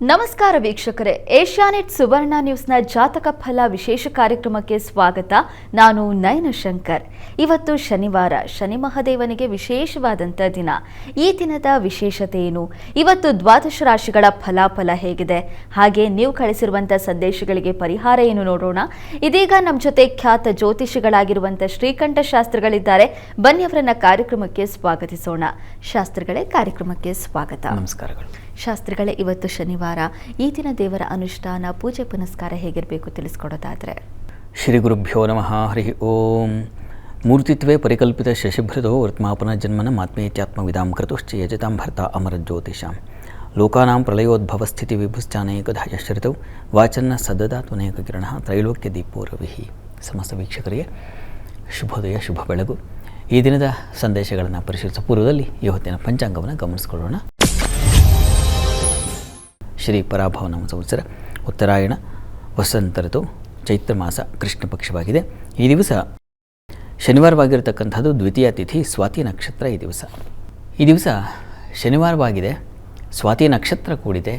ನಮಸ್ಕಾರ ವೀಕ್ಷಕರೇ, ಏಷ್ಯಾನೆಟ್ ಸುವರ್ಣ ನ್ಯೂಸ್ನ ಜಾತಕ ಫಲ ವಿಶೇಷ ಕಾರ್ಯಕ್ರಮಕ್ಕೆ ಸ್ವಾಗತ. ನಾನು ನಯನ ಶಂಕರ್. ಇವತ್ತು ಶನಿವಾರ, ಶನಿ ಮಹಾದೇವನಿಗೆ ವಿಶೇಷವಾದಂಥ ದಿನ. ಈ ದಿನದ ವಿಶೇಷತೆ ಏನು, ಇವತ್ತು ದ್ವಾದಶ ರಾಶಿಗಳ ಫಲಾಫಲ ಹೇಗಿದೆ, ಹಾಗೆ ನೀವು ಕಳಿಸಿರುವಂಥ ಸಂದೇಶಗಳಿಗೆ ಪರಿಹಾರ ಏನು ನೋಡೋಣ. ಇದೀಗ ನಮ್ಮ ಜೊತೆ ಖ್ಯಾತ ಜ್ಯೋತಿಷಿಗಳಾಗಿರುವಂಥ ಶ್ರೀಕಂಠ ಶಾಸ್ತ್ರಿಗಳಿದ್ದಾರೆ. ಬನ್ನಿ ಅವರನ್ನ ಕಾರ್ಯಕ್ರಮಕ್ಕೆ ಸ್ವಾಗತಿಸೋಣ. ಶಾಸ್ತ್ರಿಗಳೇ, ಕಾರ್ಯಕ್ರಮಕ್ಕೆ ಸ್ವಾಗತ. ನಮಸ್ಕಾರಗಳು. ಶಾಸ್ತ್ರಿಗಳೇ, ಇವತ್ತು ಶನಿವಾರ, ಈ ದಿನ ದೇವರ ಅನುಷ್ಠಾನ, ಪೂಜೆ ಪುನಸ್ಕಾರ ಹೇಗಿರಬೇಕು ತಿಳಿಸ್ಕೊಡೋದಾದ್ರೆ? ಶ್ರೀ ಗುರುಭ್ಯೋ ನಮಃ. ಹರಿ ಓಂ. ಮೂರ್ತಿತ್ವೇ ಪರಿಕಲ್ಪಿತ ಶಶಿಭೃತೋ ವರ್ತ್ಮಾಪನ ಜನ್ಮನ ಮಾತ್ಮೇತ್ಯಾತ್ಮವಿದಾಂ ಕೃತುಶ್ಚ ಯಜತಾಂ ಭರ್ತ ಅಮರ ಜ್ಯೋತಿಷಾಂ ಲೋಕಾನಾಂ ಪ್ರಳಯೋದ್ಭವ ಸ್ಥಿತಿ ವಿಭುಶ್ಚಾನೇಕಧಾಯಶ್ರಿತೌ ವಾಚನ್ನ ಸದದಾತ್ವನೇಕ ಕಿರಣ ತ್ರೈಲೋಕ್ಯ ದೀಪೋ ರವಿಹಿ. ಸಮಸ್ತ ವೀಕ್ಷಕರಿಗೆ ಶುಭೋದಯ, ಶುಭ ಬೆಳಗು. ಈ ದಿನದ ಸಂದೇಶಗಳನ್ನು ಪರಿಶೀಲಿಸುವ ಪೂರ್ವದಲ್ಲಿ ಇವತ್ತಿನ ಪಂಚಾಂಗವನ್ನು ಗಮನಿಸಿಕೊಳ್ಳೋಣ. ಶ್ರೀ ಪರಾಭವ ನಾಮ ಸಂವತ್ಸರ, ಉತ್ತರಾಯಣ, ವಸಂತ ಋತು, ಚೈತ್ರ ಮಾಸ, ಕೃಷ್ಣ ಪಕ್ಷವಾಗಿದೆ. ಈ ದಿವಸ ಶನಿವಾರವಾಗಿರತಕ್ಕಂಥದ್ದು ದ್ವಿತೀಯ ತಿಥಿ, ಸ್ವಾತಿ ನಕ್ಷತ್ರ. ಈ ದಿವಸ ಶನಿವಾರವಾಗಿದೆ, ಸ್ವಾತಿ ನಕ್ಷತ್ರ ಕೂಡಿದೆ.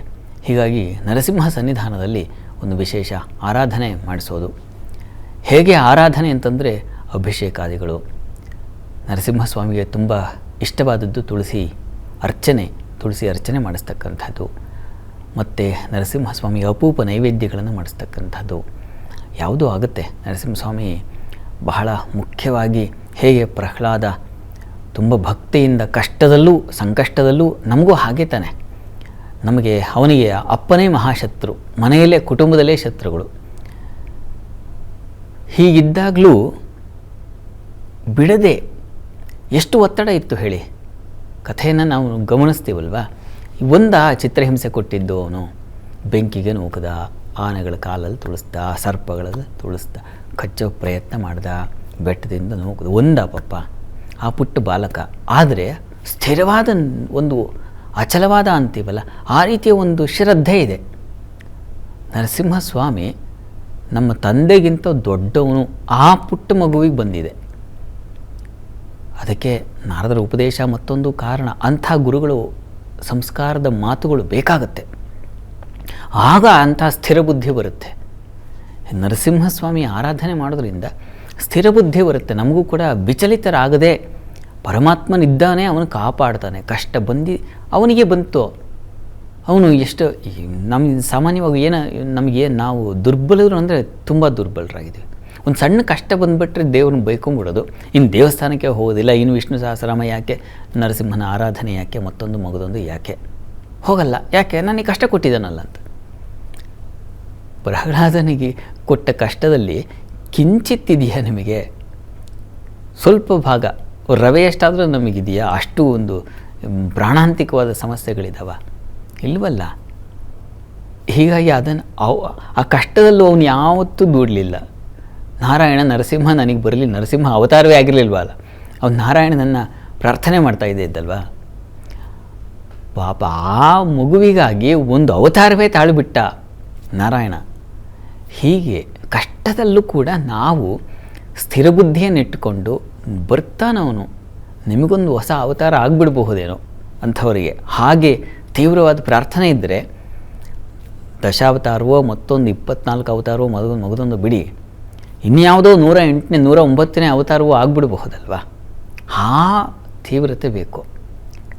ಹೀಗಾಗಿ ನರಸಿಂಹ ಸನ್ನಿಧಾನದಲ್ಲಿ ಒಂದು ವಿಶೇಷ ಆರಾಧನೆ ಮಾಡಿಸೋದು. ಹೇಗೆ ಆರಾಧನೆ ಅಂತಂದರೆ ಅಭಿಷೇಕಾದಿಗಳು. ನರಸಿಂಹಸ್ವಾಮಿಗೆ ತುಂಬ ಇಷ್ಟವಾದದ್ದು ತುಳಸಿ ಅರ್ಚನೆ ಮಾಡಿಸ್ತಕ್ಕಂಥದ್ದು, ಮತ್ತು ನರಸಿಂಹಸ್ವಾಮಿಗೆ ಅಪೂಪ ನೈವೇದ್ಯಗಳನ್ನು ಮಾಡಿಸ್ತಕ್ಕಂಥದ್ದು ಯಾವುದೂ ಆಗುತ್ತೆ. ನರಸಿಂಹಸ್ವಾಮಿ ಬಹಳ ಮುಖ್ಯವಾಗಿ ಹೇಗೆ ಪ್ರಹ್ಲಾದ ತುಂಬ ಭಕ್ತಿಯಿಂದ ಕಷ್ಟದಲ್ಲೂ ಸಂಕಷ್ಟದಲ್ಲೂ, ನಮಗೂ ಹಾಗೆ ತಾನೆ. ಅವನಿಗೆ ಅಪ್ಪನೇ ಮಹಾಶತ್ರು, ಮನೆಯಲ್ಲೇ ಕುಟುಂಬದಲ್ಲೇ ಶತ್ರುಗಳು. ಹೀಗಿದ್ದಾಗಲೂ ಬಿಡದೆ ಎಷ್ಟು ಒತ್ತಡ ಇತ್ತು ಹೇಳಿ. ಕಥೆಯನ್ನು ನಾವು ಗಮನಿಸ್ತೀವಲ್ವ. ಚಿತ್ರಹಿಂಸೆ ಕೊಟ್ಟಿದ್ದು ಅವನು, ಬೆಂಕಿಗೆ ನೂಕದ, ಆನೆಗಳ ಕಾಲಲ್ಲಿ ತುಳಿಸ್ದ, ಸರ್ಪಗಳಲ್ಲಿ ತುಳಿಸ್ದ, ಕಚ್ಚೋ ಪ್ರಯತ್ನ ಮಾಡ್ದ, ಬೆಟ್ಟದಿಂದ ನೂಕದ ಪಾಪ ಆ ಪುಟ್ಟ ಬಾಲಕ. ಆದರೆ ಸ್ಥಿರವಾದ ಒಂದು ಅಚಲವಾದ ಅಂತೀವಲ್ಲ, ಆ ರೀತಿಯ ಒಂದು ಶ್ರದ್ಧೆ ಇದೆ. ನರಸಿಂಹಸ್ವಾಮಿ ನಮ್ಮ ತಂದೆಗಿಂತ ದೊಡ್ಡವನು ಆ ಪುಟ್ಟ ಮಗುವಿಗೆ ಬಂದಿದೆ. ಅದಕ್ಕೆ ನಾರದರ ಉಪದೇಶ ಮತ್ತೊಂದು ಕಾರಣ. ಅಂಥ ಗುರುಗಳು, ಸಂಸ್ಕಾರದ ಮಾತುಗಳು ಬೇಕಾಗತ್ತೆ. ಆಗ ಅಂಥ ಸ್ಥಿರ ಬುದ್ಧಿ ಬರುತ್ತೆ. ನರಸಿಂಹಸ್ವಾಮಿ ಆರಾಧನೆ ಮಾಡೋದ್ರಿಂದ ಸ್ಥಿರ ಬುದ್ಧಿ ಬರುತ್ತೆ. ನಮಗೂ ಕೂಡ ವಿಚಲಿತರಾಗದೆ ಪರಮಾತ್ಮನಿದ್ದಾನೆ, ಅವನು ಕಾಪಾಡ್ತಾನೆ. ಕಷ್ಟ ಅವನಿಗೆ ಬಂತು. ಅವನು ಎಷ್ಟು ಸಾಮಾನ್ಯವಾಗಿ ನಾವು ದುರ್ಬಲರು ಅಂದರೆ ತುಂಬ ದುರ್ಬಲರಾಗಿದ್ದೀವಿ. ಒಂದು ಸಣ್ಣ ಕಷ್ಟ ಬಂದುಬಿಟ್ರೆ ದೇವ್ರನ್ನ ಬೈಕೊಂಬಿಡೋದು, ಇನ್ನು ದೇವಸ್ಥಾನಕ್ಕೆ ಹೋಗೋದಿಲ್ಲ, ಇನ್ನು ವಿಷ್ಣು ಸಹಸ್ರನಾಮ ಯಾಕೆ, ನರಸಿಂಹನ ಆರಾಧನೆ ಯಾಕೆ, ಮತ್ತೊಂದು ಮಗದೊಂದು ಯಾಕೆ ಹೋಗಲ್ಲ. ಯಾಕೆ? ನನಗೆ ಕಷ್ಟ ಕೊಟ್ಟಿದ್ದಾನಲ್ಲ ಅಂತ. ಪ್ರಹ್ಲಾದನಿಗೆ ಕೊಟ್ಟ ಕಷ್ಟದಲ್ಲಿ ಕಿಂಚಿತ್ತಿದೆಯಾ ನಿಮಗೆ? ಸ್ವಲ್ಪ ಭಾಗ, ರವೆಯಷ್ಟಾದರೂ ನಮಗಿದೆಯಾ? ಅಷ್ಟು ಒಂದು ಪ್ರಾಣಾಂತಿಕವಾದ ಸಮಸ್ಯೆಗಳಿದ್ದಾವ? ಇಲ್ವಲ್ಲ. ಹೀಗಾಗಿ ಆ ಕಷ್ಟದಲ್ಲೂ ಅವನು ಯಾವತ್ತೂ ದೂಡಲಿಲ್ಲ. ನಾರಾಯಣ ನರಸಿಂಹ ನನಗೆ ಬರಲಿ, ನರಸಿಂಹ ಅವತಾರವೇ ಆಗಿರಲಿಲ್ವಲ್ಲ, ಅವನು ನಾರಾಯಣನನ್ನು ಪ್ರಾರ್ಥನೆ ಮಾಡ್ತಾ ಇದ್ದಲ್ವ. ಪಾಪ ಆ ಮಗುವಿಗಾಗಿ ಒಂದು ಅವತಾರವೇ ತಾಳಿಬಿಟ್ಟ ನಾರಾಯಣ. ಹೀಗೆ ಕಷ್ಟದಲ್ಲೂ ಕೂಡ ನಾವು ಸ್ಥಿರಬುದ್ಧಿಯನ್ನಿಟ್ಟುಕೊಂಡು ಬರ್ತಾನವನು, ನಿಮಗೊಂದು ಹೊಸ ಅವತಾರ ಆಗಿಬಿಡಬಹುದೇನೋ ಅಂಥವರಿಗೆ. ಹಾಗೆ ತೀವ್ರವಾದ ಪ್ರಾರ್ಥನೆ ಇದ್ದರೆ ದಶಾವತಾರವೋ ಮತ್ತೊಂದು 24 ಅವತಾರವೋ ಮಗದೊಂದು ಬಿಡಿ, ಇನ್ಯಾವುದೋ 108ನೇ 109ನೇ ಅವತಾರವೂ ಆಗಿಬಿಡಬಹುದಲ್ವ. ಆ ತೀವ್ರತೆ ಬೇಕು.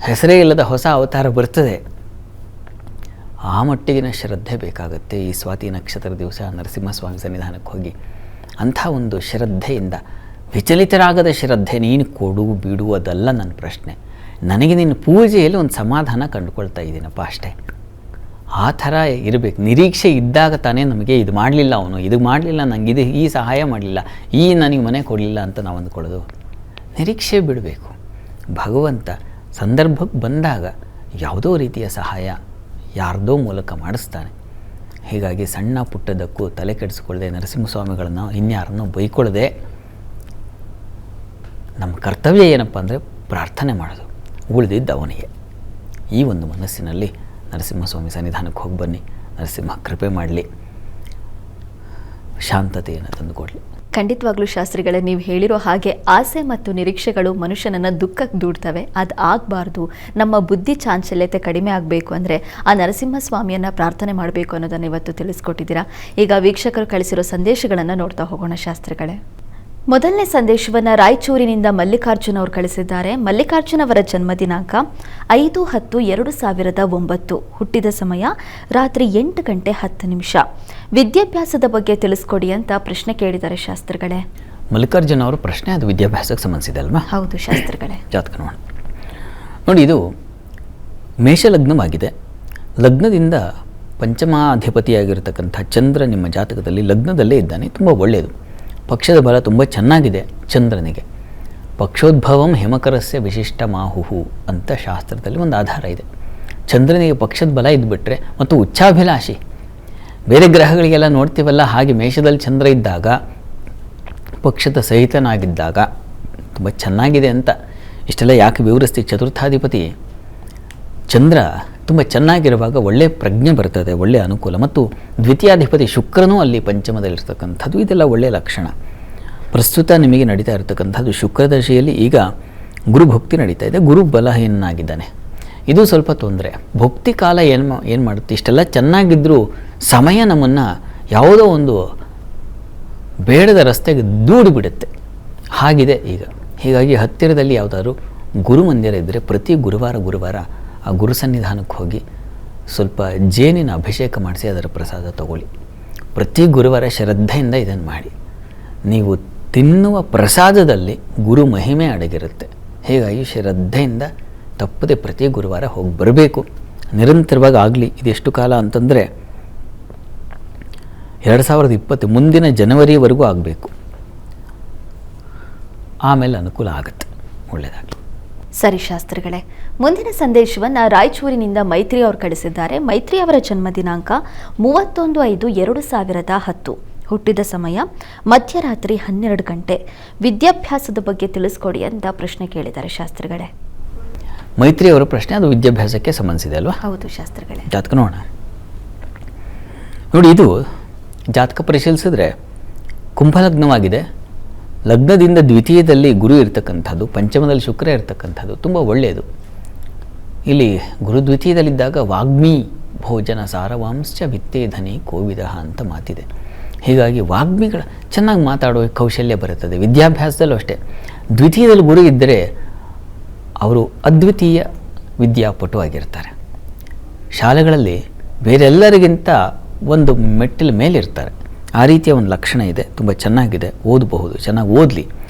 ಹೆಸರೇ ಇಲ್ಲದ ಹೊಸ ಅವತಾರ ಬರ್ತದೆ, ಆ ಮಟ್ಟಿಗಿನ ಶ್ರದ್ಧೆ ಬೇಕಾಗುತ್ತೆ. ಈ ಸ್ವಾತಿ ನಕ್ಷತ್ರ ದಿವಸ ನರಸಿಂಹಸ್ವಾಮಿ ಸನ್ನಿಧಾನಕ್ಕೆ ಹೋಗಿ ಅಂಥ ಒಂದು ಶ್ರದ್ಧೆಯಿಂದ, ವಿಚಲಿತರಾಗದ ಶ್ರದ್ಧೆ, ನೀನು ಕೊಡು ಬಿಡು ಅದಲ್ಲ ನನ್ನ ಪ್ರಶ್ನೆ. ನನಗೆ ನಿನ್ನ ಪೂಜೆಯಲ್ಲಿ ಒಂದು ಸಮಾಧಾನ ಕಂಡುಕೊಳ್ತಾ ಇದ್ದೀನಪ್ಪ, ಅಷ್ಟೇ. ಆ ಥರ ಇರಬೇಕು. ನಿರೀಕ್ಷೆ ಇದ್ದಾಗ ತಾನೇ ನಮಗೆ ಇದು ಮಾಡಲಿಲ್ಲ, ಅವನು ಇದು ಮಾಡಲಿಲ್ಲ, ನನಗೆ ಈ ಸಹಾಯ ಮಾಡಲಿಲ್ಲ, ನನಗೆ ಮನೆ ಕೊಡಲಿಲ್ಲ ಅಂತ ನಾವು ಅಂದ್ಕೊಳ್ಳೋದು. ನಿರೀಕ್ಷೆ ಬಿಡಬೇಕು. ಭಗವಂತ ಸಂದರ್ಭಕ್ಕೆ ಬಂದಾಗ ಯಾವುದೋ ರೀತಿಯ ಸಹಾಯ ಯಾರ್ದೋ ಮೂಲಕ ಮಾಡಿಸ್ತಾನೆ. ಹೀಗಾಗಿ ಸಣ್ಣ ಪುಟ್ಟದಕ್ಕೂ ತಲೆ ಕೆಡಿಸ್ಕೊಳ್ಳದೆ, ನರಸಿಂಹಸ್ವಾಮಿಗಳನ್ನು ಇನ್ಯಾರನ್ನೂ ಬೈಕೊಳ್ಳದೆ, ನಮ್ಮ ಕರ್ತವ್ಯ ಏನಪ್ಪ ಅಂದರೆ ಪ್ರಾರ್ಥನೆ ಮಾಡೋದು, ಉಳಿದಿದ್ದು ಅವನಿಗೆ. ಈ ಒಂದು ಮನಸ್ಸಿನಲ್ಲಿ ನರಸಿಂಹಸ್ವಾಮಿ ಸನ್ನಿಧಾನಕ್ಕೆ ಹೋಗಿ ಬನ್ನಿ. ನರಸಿಂಹ ಕೃಪೆ ಮಾಡಲಿ, ಶಾಂತತೆಯನ್ನು ತಂದುಕೊಡಲಿ. ಖಂಡಿತವಾಗ್ಲೂ ಶಾಸ್ತ್ರಿಗಳೇ, ನೀವು ಹೇಳಿರೋ ಹಾಗೆ ಆಸೆ ಮತ್ತು ನಿರೀಕ್ಷೆಗಳು ಮನುಷ್ಯನನ್ನು ದುಃಖಕ್ಕೆ ದೂಡ್ತವೆ. ಅದು ಆಗಬಾರ್ದು, ನಮ್ಮ ಬುದ್ಧಿ ಚಾಂಚಲ್ಯತೆ ಕಡಿಮೆ ಆಗಬೇಕು ಅಂದರೆ ಆ ನರಸಿಂಹಸ್ವಾಮಿಯನ್ನು ಪ್ರಾರ್ಥನೆ ಮಾಡಬೇಕು ಅನ್ನೋದನ್ನು ಇವತ್ತು ತಿಳಿಸ್ಕೊಟ್ಟಿದ್ದೀರಾ. ಈಗ ವೀಕ್ಷಕರು ಕಳಿಸಿರೋ ಸಂದೇಶಗಳನ್ನು ನೋಡ್ತಾ ಹೋಗೋಣ ಶಾಸ್ತ್ರಿಗಳೇ. ಮೊದಲನೇ ಸಂದೇಶವನ್ನು ರಾಯಚೂರಿನಿಂದ ಮಲ್ಲಿಕಾರ್ಜುನ್ ಅವರು ಕಳಿಸಿದ್ದಾರೆ. ಮಲ್ಲಿಕಾರ್ಜುನ್ ಅವರ ಜನ್ಮ ದಿನಾಂಕ 5/10/2009, ಹುಟ್ಟಿದ ಸಮಯ ರಾತ್ರಿ 8:10. ವಿದ್ಯಾಭ್ಯಾಸದ ಬಗ್ಗೆ ತಿಳಿಸ್ಕೊಡಿ ಅಂತ ಪ್ರಶ್ನೆ ಕೇಳಿದ್ದಾರೆ ಶಾಸ್ತ್ರಿಗಳೇ. ಮಲ್ಲಿಕಾರ್ಜುನ್ ಅವರ ಪ್ರಶ್ನೆ ಅದು ವಿದ್ಯಾಭ್ಯಾಸಕ್ಕೆ ಸಂಬಂಧಿಸಿದೆ ಅಲ್ವಾ? ಹೌದು ಶಾಸ್ತ್ರಿಗಳೇ. ಜಾತಕ ನೋಡಿ, ಇದು ಮೇಷಲಗ್ನವಾಗಿದೆ. ಲಗ್ನದಿಂದ ಪಂಚಮಾಧಿಪತಿಯಾಗಿರತಕ್ಕಂಥ ಚಂದ್ರ ನಿಮ್ಮ ಜಾತಕದಲ್ಲಿ ಲಗ್ನದಲ್ಲೇ ಇದ್ದಾನೆ. ತುಂಬ ಒಳ್ಳೆಯದು. ಪಕ್ಷದ ಬಲ ತುಂಬ ಚೆನ್ನಾಗಿದೆ ಚಂದ್ರನಿಗೆ. ಪಕ್ಷೋದ್ಭವಂ ಹಿಮಕರಸ್ಯ ವಿಶಿಷ್ಟ ಮಾಹುಹು ಅಂತ ಶಾಸ್ತ್ರದಲ್ಲಿ ಒಂದು ಆಧಾರ ಇದೆ. ಚಂದ್ರನಿಗೆ ಪಕ್ಷದ ಬಲ ಇದ್ದುಬಿಟ್ರೆ ಮತ್ತು ಉಚ್ಚಾಭಿಲಾಷಿ, ಬೇರೆ ಗ್ರಹಗಳಿಗೆಲ್ಲ ನೋಡ್ತೀವಲ್ಲ ಹಾಗೆ ಮೇಷದಲ್ಲಿ ಚಂದ್ರ ಇದ್ದಾಗ, ಪಕ್ಷದ ಸಹಿತನಾಗಿದ್ದಾಗ ತುಂಬ ಚೆನ್ನಾಗಿದೆ ಅಂತ. ಇಷ್ಟೆಲ್ಲ ಯಾಕೆ ವಿವರಿಸ್ತೀವಿ? ಚತುರ್ಥಾಧಿಪತಿ ಚಂದ್ರ ತುಂಬ ಚೆನ್ನಾಗಿರುವಾಗ ಒಳ್ಳೆಯ ಪ್ರಜ್ಞೆ ಬರ್ತದೆ, ಒಳ್ಳೆಯ ಅನುಕೂಲ. ಮತ್ತು ದ್ವಿತೀಯಾಧಿಪತಿ ಶುಕ್ರನೂ ಅಲ್ಲಿ ಪಂಚಮದಲ್ಲಿರ್ತಕ್ಕಂಥದ್ದು, ಇದೆಲ್ಲ ಒಳ್ಳೆಯ ಲಕ್ಷಣ. ಪ್ರಸ್ತುತ ನಿಮಗೆ ನಡೀತಾ ಇರತಕ್ಕಂಥದ್ದು ಶುಕ್ರದಶೆಯಲ್ಲಿ ಈಗ ಗುರು ಭಕ್ತಿ ನಡೀತಾ ಇದೆ. ಗುರು ಬಲಹೀನಾಗಿದ್ದಾನೆ, ಇದು ಸ್ವಲ್ಪ ತೊಂದರೆ. ಭಕ್ತಿ ಕಾಲ ಏನು ಮಾಡುತ್ತೆ? ಇಷ್ಟೆಲ್ಲ ಚೆನ್ನಾಗಿದ್ದರೂ ಸಮಯ ನಮ್ಮನ್ನು ಯಾವುದೋ ಒಂದು ಬೇಡದ ರಸ್ತೆಗೆ ದೂಡಿಬಿಡುತ್ತೆ, ಹಾಗಿದೆ ಈಗ. ಹೀಗಾಗಿ ಹತ್ತಿರದಲ್ಲಿ ಯಾವುದಾದ್ರು ಗುರು ಮಂದಿರ ಇದ್ದರೆ ಪ್ರತಿ ಗುರುವಾರ ಆ ಗುರು ಸನ್ನಿಧಾನಕ್ಕೆ ಹೋಗಿ ಸ್ವಲ್ಪ ಜೇನಿನ ಅಭಿಷೇಕ ಮಾಡಿಸಿ ಅದರ ಪ್ರಸಾದ ತಗೊಳ್ಳಿ. ಪ್ರತಿ ಗುರುವಾರ ಶ್ರದ್ಧೆಯಿಂದ ಇದನ್ನು ಮಾಡಿ. ನೀವು ತಿನ್ನುವ ಪ್ರಸಾದದಲ್ಲಿ ಗುರು ಮಹಿಮೆ ಅಡಗಿರುತ್ತೆ. ಹೀಗಾಗಿ ಶ್ರದ್ಧೆಯಿಂದ ತಪ್ಪದೆ ಪ್ರತಿ ಗುರುವಾರ ಹೋಗಿ ಬರಬೇಕು, ನಿರಂತರವಾಗಿ ಆಗಲಿ. ಇದೆಷ್ಟು ಕಾಲ ಅಂತಂದರೆ 2020 ಮುಂದಿನ ಜನವರಿವರೆಗೂ ಆಗಬೇಕು, ಆಮೇಲೆ ಅನುಕೂಲ ಆಗುತ್ತೆ. ಒಳ್ಳೆಯದಾಗಲಿ. ಸರಿ ಶಾಸ್ತ್ರಿಗಳೇ, ಮುಂದಿನ ಸಂದೇಶವನ್ನು ರಾಯಚೂರಿನಿಂದ ಮೈತ್ರಿ ಅವರು ಕಳಿಸಿದ್ದಾರೆ. ಮೈತ್ರಿ ಅವರ ಜನ್ಮ ದಿನಾಂಕ 31/5/2010, ಹುಟ್ಟಿದ ಸಮಯ ಮಧ್ಯರಾತ್ರಿ 12 ಗಂಟೆ. ವಿದ್ಯಾಭ್ಯಾಸದ ಬಗ್ಗೆ ತಿಳಿಸ್ಕೊಡಿ ಅಂತ ಪ್ರಶ್ನೆ ಕೇಳಿದ್ದಾರೆ ಶಾಸ್ತ್ರಿಗಳೇ. ಮೈತ್ರಿ ಅವರ ಪ್ರಶ್ನೆ ಅದು ವಿದ್ಯಾಭ್ಯಾಸಕ್ಕೆ ಸಂಬಂಧಿಸಿದೆ ಅಲ್ವಾ? ಹೌದು ಶಾಸ್ತ್ರಿಗಳೇ. ಜಾತಕ ನೋಡೋಣ. ನೋಡಿ, ಇದು ಜಾತಕ ಪರಿಶೀಲಿಸಿದ್ರೆ ಕುಂಭಲಗ್ನವಾಗಿದೆ. ಲಗ್ನದಿಂದ ದ್ವಿತೀಯದಲ್ಲಿ ಗುರು ಇರ್ತಕ್ಕಂಥದ್ದು, ಪಂಚಮದಲ್ಲಿ ಶುಕ್ರ ಇರ್ತಕ್ಕಂಥದ್ದು ತುಂಬ ಒಳ್ಳೆಯದು. ಇಲ್ಲಿ ಗುರು ದ್ವಿತೀಯದಲ್ಲಿದ್ದಾಗ ವಾಗ್ಮಿ ಭೋಜನ ಸಾರವಾಂಶ ವಿತ್ತೇ ಧನಿ ಕೋವಿದ ಅಂತ ಮಾತಿದೆ. ಹೀಗಾಗಿ ವಾಗ್ಮಿಗಳ ಚೆನ್ನಾಗಿ ಮಾತಾಡುವ ಕೌಶಲ್ಯ ಬರುತ್ತದೆ. ವಿದ್ಯಾಭ್ಯಾಸದಲ್ಲೂ ಅಷ್ಟೇ. ದ್ವಿತೀಯದಲ್ಲಿ ಗುರು ಇದ್ದರೆ ಅವರು ಅದ್ವಿತೀಯ ವಿದ್ಯಾಪಟು ಆಗಿರ್ತಾರೆ. ಶಾಲೆಗಳಲ್ಲಿ ಬೇರೆಲ್ಲರಿಗಿಂತ ಒಂದು ಮೆಟ್ಟಿಲ ಮೇಲಿರ್ತಾರೆ. ಆ ರೀತಿಯ ಒಂದು ಲಕ್ಷಣ ಇದೆ. ತುಂಬ ಚೆನ್ನಾಗಿದೆ, ಓದಬಹುದು, ಚೆನ್ನಾಗಿ ಓದಲಿ.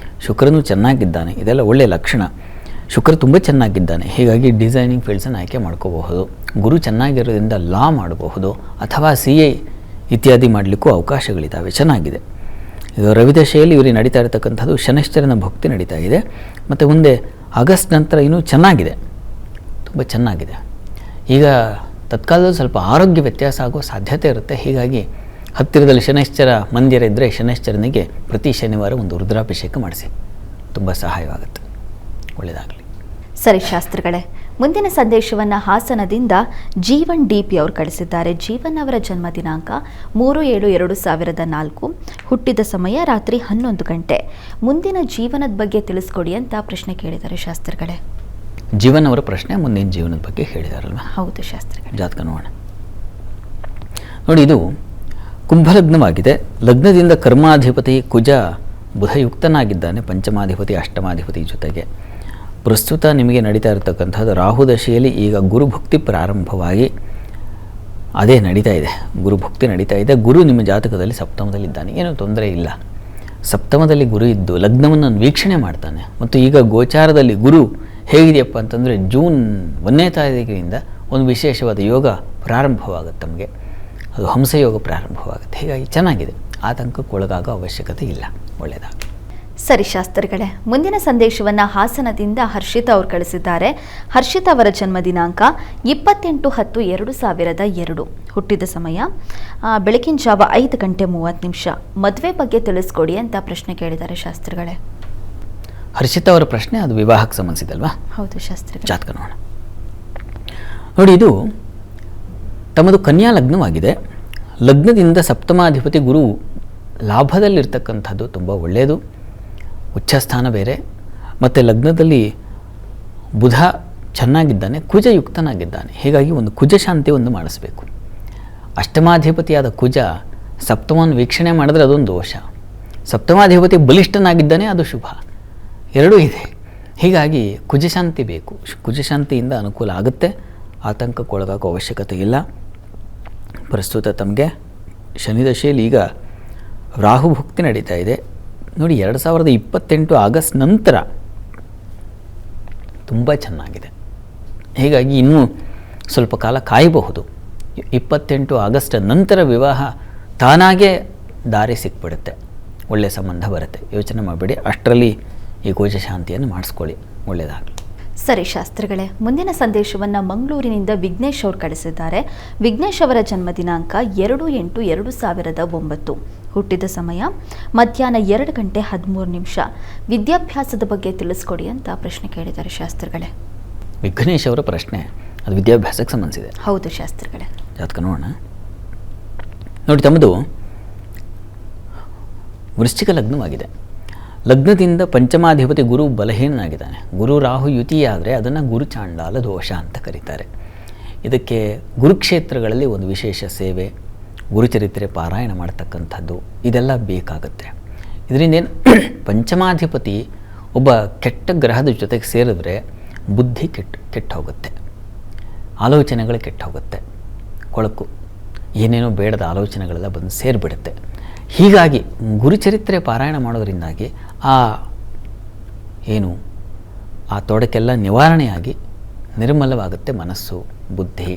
ಶುಕ್ರನೂ ಚೆನ್ನಾಗಿದ್ದಾನೆ, ಇದೆಲ್ಲ ಒಳ್ಳೆಯ ಲಕ್ಷಣ. ಶುಕ್ರ ತುಂಬ ಚೆನ್ನಾಗಿದ್ದಾನೆ, ಹೀಗಾಗಿ ಡಿಸೈನಿಂಗ್ ಫೀಲ್ಡ್ಸನ್ನು ಆಯ್ಕೆ ಮಾಡ್ಕೋಬಹುದು. ಗುರು ಚೆನ್ನಾಗಿರೋದ್ರಿಂದ ಲಾ ಮಾಡಬಹುದು ಅಥವಾ CA ಇತ್ಯಾದಿ ಮಾಡಲಿಕ್ಕೂ ಅವಕಾಶಗಳಿದ್ದಾವೆ. ಚೆನ್ನಾಗಿದೆ. ಇದು ರವಿದಶೆಯಲ್ಲಿ ಇವರಿಗೆ ನಡೀತಾ ಇರತಕ್ಕಂಥದ್ದು ಶನೈಶ್ಚರನ ಭಕ್ತಿ ನಡೀತಾ ಇದೆ. ಮತ್ತು ಮುಂದೆ ಆಗಸ್ಟ್ ನಂತರ ಇನ್ನೂ ಚೆನ್ನಾಗಿದೆ, ತುಂಬ ಚೆನ್ನಾಗಿದೆ. ಈಗ ತತ್ಕಾಲದಲ್ಲಿ ಸ್ವಲ್ಪ ಆರೋಗ್ಯ ವ್ಯತ್ಯಾಸ ಆಗೋ ಸಾಧ್ಯತೆ ಇರುತ್ತೆ. ಹೀಗಾಗಿ ಹತ್ತಿರದಲ್ಲಿ ಶನೈಶ್ಚರ ಮಂದಿರ ಇದ್ದರೆ ಶನೈಶ್ಚರನಿಗೆ ಪ್ರತಿ ಶನಿವಾರ ಒಂದು ರುದ್ರಾಭಿಷೇಕ ಮಾಡಿಸಿ, ತುಂಬ ಸಹಾಯವಾಗುತ್ತೆ. ಒಳ್ಳೆಯದಾಗಲಿ. ಸರಿ ಶಾಸ್ತ್ರಿಗಳೇ, ಮುಂದಿನ ಸಂದೇಶವನ್ನು ಹಾಸನದಿಂದ ಜೀವನ್ DP ಅವರು ಕಳಿಸಿದ್ದಾರೆ. ಜೀವನ್ ಅವರ ಜನ್ಮ ದಿನಾಂಕ 3/7/2004, ಹುಟ್ಟಿದ ಸಮಯ ರಾತ್ರಿ 11 ಗಂಟೆ. ಮುಂದಿನ ಜೀವನದ ಬಗ್ಗೆ ತಿಳಿಸ್ಕೊಡಿ ಅಂತ ಪ್ರಶ್ನೆ ಕೇಳಿದ್ದಾರೆ ಶಾಸ್ತ್ರಿಗಳೇ. ಜೀವನ್ ಅವರ ಪ್ರಶ್ನೆ ಮುಂದಿನ ಜೀವನದ ಬಗ್ಗೆ ಹೇಳಿದಾರಲ್ವ? ಹೌದು ಶಾಸ್ತ್ರಿಗಳೇ. ಜಾತಕ ನೋಡೋಣ. ನೋಡಿ, ಇದು ಕುಂಭಲಗ್ನವಾಗಿದೆ. ಲಗ್ನದಿಂದ ಕರ್ಮಾಧಿಪತಿ ಕುಜ ಬುಧಯುಕ್ತನಾಗಿದ್ದಾನೆ, ಪಂಚಮಾಧಿಪತಿ ಅಷ್ಟಮಾಧಿಪತಿ ಜೊತೆಗೆ. ಪ್ರಸ್ತುತ ನಿಮಗೆ ನಡೀತಾ ಇರತಕ್ಕಂಥದ್ದು ರಾಹುದಶೆಯಲ್ಲಿ ಈಗ ಗುರುಭಕ್ತಿ ಪ್ರಾರಂಭವಾಗಿ ಅದೇ ನಡೀತಾ ಇದೆ. ಗುರುಭಕ್ತಿ ನಡೀತಾ ಇದೆ. ಗುರು ನಿಮ್ಮ ಜಾತಕದಲ್ಲಿ ಸಪ್ತಮದಲ್ಲಿದ್ದಾನೆ, ಏನೂ ತೊಂದರೆ ಇಲ್ಲ. ಸಪ್ತಮದಲ್ಲಿ ಗುರು ಇದ್ದು ಲಗ್ನವನ್ನು ವೀಕ್ಷಣೆ ಮಾಡ್ತಾನೆ. ಮತ್ತು ಈಗ ಗೋಚಾರದಲ್ಲಿ ಗುರು ಹೇಗಿದೆಯಪ್ಪ ಅಂತಂದರೆ ಜೂನ್ 1ನೇ ತಾರೀಕಿನಿಂದ ಒಂದು ವಿಶೇಷವಾದ ಯೋಗ ಪ್ರಾರಂಭವಾಗುತ್ತೆ ನಮಗೆ. ಅದು ಹಂಸಯೋಗ ಪ್ರಾರಂಭವಾಗುತ್ತೆ. ಹೀಗಾಗಿ ಚೆನ್ನಾಗಿದೆ, ಆತಂಕಕ್ಕೆ ಒಳಗಾಗೋ ಅವಶ್ಯಕತೆ ಇಲ್ಲ. ಒಳ್ಳೆಯದಾಗಲಿ. ಸರಿ ಶಾಸ್ತ್ರಿಗಳೇ, ಮುಂದಿನ ಸಂದೇಶವನ್ನು ಹಾಸನದಿಂದ ಹರ್ಷಿತಾ ಅವರು ಕಳಿಸಿದ್ದಾರೆ. ಹರ್ಷಿತಾ ಅವರ ಜನ್ಮ ದಿನಾಂಕ 28/10/2002, ಹುಟ್ಟಿದ ಸಮಯ ಬೆಳಗಿನ ಜಾವ 5:30. ಮದುವೆ ಬಗ್ಗೆ ತಿಳಿಸ್ಕೊಡಿ ಅಂತ ಪ್ರಶ್ನೆ ಕೇಳಿದ್ದಾರೆ ಶಾಸ್ತ್ರಿಗಳೇ. ಹರ್ಷಿತಾ ಅವರ ಪ್ರಶ್ನೆ ಅದು ವಿವಾಹಕ್ಕೆ ಸಂಬಂಧಿಸಿದಲ್ವಾ? ಹೌದು ಶಾಸ್ತ್ರಿಗಳೇ. ಜಾತಕ ನೋಡೋಣ. ನೋಡಿ, ಇದು ತಮ್ಮದು ಕನ್ಯಾ ಲಗ್ನವಾಗಿದೆ. ಲಗ್ನದಿಂದ ಸಪ್ತಮಾಧಿಪತಿ ಗುರು ಲಾಭದಲ್ಲಿರ್ತಕ್ಕಂಥದ್ದು ತುಂಬ ಒಳ್ಳೆಯದು. ಉಚ್ಚಸ್ಥಾನ ಬೇರೆ, ಮತ್ತು ಲಗ್ನದಲ್ಲಿ ಬುಧ ಚೆನ್ನಾಗಿದ್ದಾನೆ, ಕುಜಯುಕ್ತನಾಗಿದ್ದಾನೆ. ಹೀಗಾಗಿ ಒಂದು ಕುಜ ಶಾಂತಿ ಒಂದು ಮಾಡಿಸ್ಬೇಕು. ಅಷ್ಟಮಾಧಿಪತಿಯಾದ ಕುಜ ಸಪ್ತಮವನ್ನು ವೀಕ್ಷಣೆ ಮಾಡಿದ್ರೆ ಅದೊಂದು ದೋಷ, ಸಪ್ತಮಾಧಿಪತಿ ಬಲಿಷ್ಠನಾಗಿದ್ದಾನೆ ಅದು ಶುಭ, ಎರಡೂ ಇದೆ. ಹೀಗಾಗಿ ಕುಜಶಾಂತಿ ಬೇಕು. ಕುಜಶಾಂತಿಯಿಂದ ಅನುಕೂಲ ಆಗುತ್ತೆ, ಆತಂಕಕ್ಕೊಳಗಾಗೋ ಅವಶ್ಯಕತೆ ಇಲ್ಲ. ಪ್ರಸ್ತುತ ತಮಗೆ ಶನಿದಶೆಯಲ್ಲಿ ಈಗ ರಾಹುಭುಕ್ತಿ ನಡೀತಾ ಇದೆ ನೋಡಿ. 2028 ಆಗಸ್ಟ್ ನಂತರ ತುಂಬ ಚೆನ್ನಾಗಿದೆ. ಹೀಗಾಗಿ ಇನ್ನೂ ಸ್ವಲ್ಪ ಕಾಲ ಕಾಯಬಹುದು. 28 ಆಗಸ್ಟ್ ನಂತರ ವಿವಾಹ ತಾನಾಗೇ ದಾರಿ ಸಿಕ್ಬಿಡುತ್ತೆ, ಒಳ್ಳೆಯ ಸಂಬಂಧ ಬರುತ್ತೆ. ಯೋಚನೆ ಮಾಡಬೇಡಿ, ಅಷ್ಟರಲ್ಲಿ ಈ ಕುಜ ಶಾಂತಿಯನ್ನು ಮಾಡಿಸ್ಕೊಳ್ಳಿ, ಒಳ್ಳೆಯದಾಗಲಿ. ಸರಿ ಶಾಸ್ತ್ರಿಗಳೇ, ಮುಂದಿನ ಸಂದೇಶವನ್ನು ಮಂಗಳೂರಿನಿಂದ ವಿಘ್ನೇಶ್ ಅವರು ಕಳಿಸಿದ್ದಾರೆ. ವಿಘ್ನೇಶ್ ಅವರ ಜನ್ಮ ದಿನಾಂಕ 2/8/2009, ಹುಟ್ಟಿದ ಸಮಯ ಮಧ್ಯಾಹ್ನ 2:13. ವಿದ್ಯಾಭ್ಯಾಸದ ಬಗ್ಗೆ ತಿಳಿಸ್ಕೊಡಿ ಅಂತ ಪ್ರಶ್ನೆ ಕೇಳಿದ್ದಾರೆ ಶಾಸ್ತ್ರಿಗಳೇ. ವಿಘ್ನೇಶ್ ಅವರ ಪ್ರಶ್ನೆ ಅದು ವಿದ್ಯಾಭ್ಯಾಸಕ್ಕೆ ಸಂಬಂಧಿಸಿದೆ. ಹೌದು ಶಾಸ್ತ್ರಿಗಳೇ. ಜಾತಕ ನೋಡೋಣ. ನೋಡಿ, ತಮ್ಮದು ವೃಶ್ಚಿಕ ಲಗ್ನವಾಗಿದೆ. ಲಗ್ನದಿಂದ ಪಂಚಮಾಧಿಪತಿ ಗುರು ಬಲಹೀನನಾಗಿದ್ದಾನೆ. ಗುರು ರಾಹು ಯುತಿಯಾದರೆ ಅದನ್ನು ಗುರು ಚಾಂಡಾಲ ದೋಷ ಅಂತ ಕರೀತಾರೆ. ಇದಕ್ಕೆ ಗುರುಕ್ಷೇತ್ರಗಳಲ್ಲಿ ಒಂದು ವಿಶೇಷ ಸೇವೆ, ಗುರುಚರಿತ್ರೆ ಪಾರಾಯಣ ಮಾಡ್ತಕ್ಕಂಥದ್ದು ಇದೆಲ್ಲ ಬೇಕಾಗುತ್ತೆ. ಇದರಿಂದ ಏನು, ಪಂಚಮಾಧಿಪತಿ ಒಬ್ಬ ಕೆಟ್ಟ ಗ್ರಹದ ಜೊತೆಗೆ ಸೇರಿದ್ರೆ ಬುದ್ಧಿ ಕೆಟ್ಟು ಹೋಗುತ್ತೆ, ಆಲೋಚನೆಗಳು ಕೆಟ್ಟು ಹೋಗುತ್ತೆ, ಕೊಳಕು ಏನೇನೋ ಬೇಡದ ಆಲೋಚನೆಗಳೆಲ್ಲ ಬಂದು ಸೇರಿಬಿಡುತ್ತೆ. ಹೀಗಾಗಿ ಗುರುಚರಿತ್ರೆ ಪಾರಾಯಣ ಮಾಡೋದರಿಂದಾಗಿ ಆ ತೊಡಕೆಲ್ಲ ನಿವಾರಣೆಯಾಗಿ ನಿರ್ಮಲವಾಗುತ್ತೆ. ಮನಸ್ಸು, ಬುದ್ಧಿ,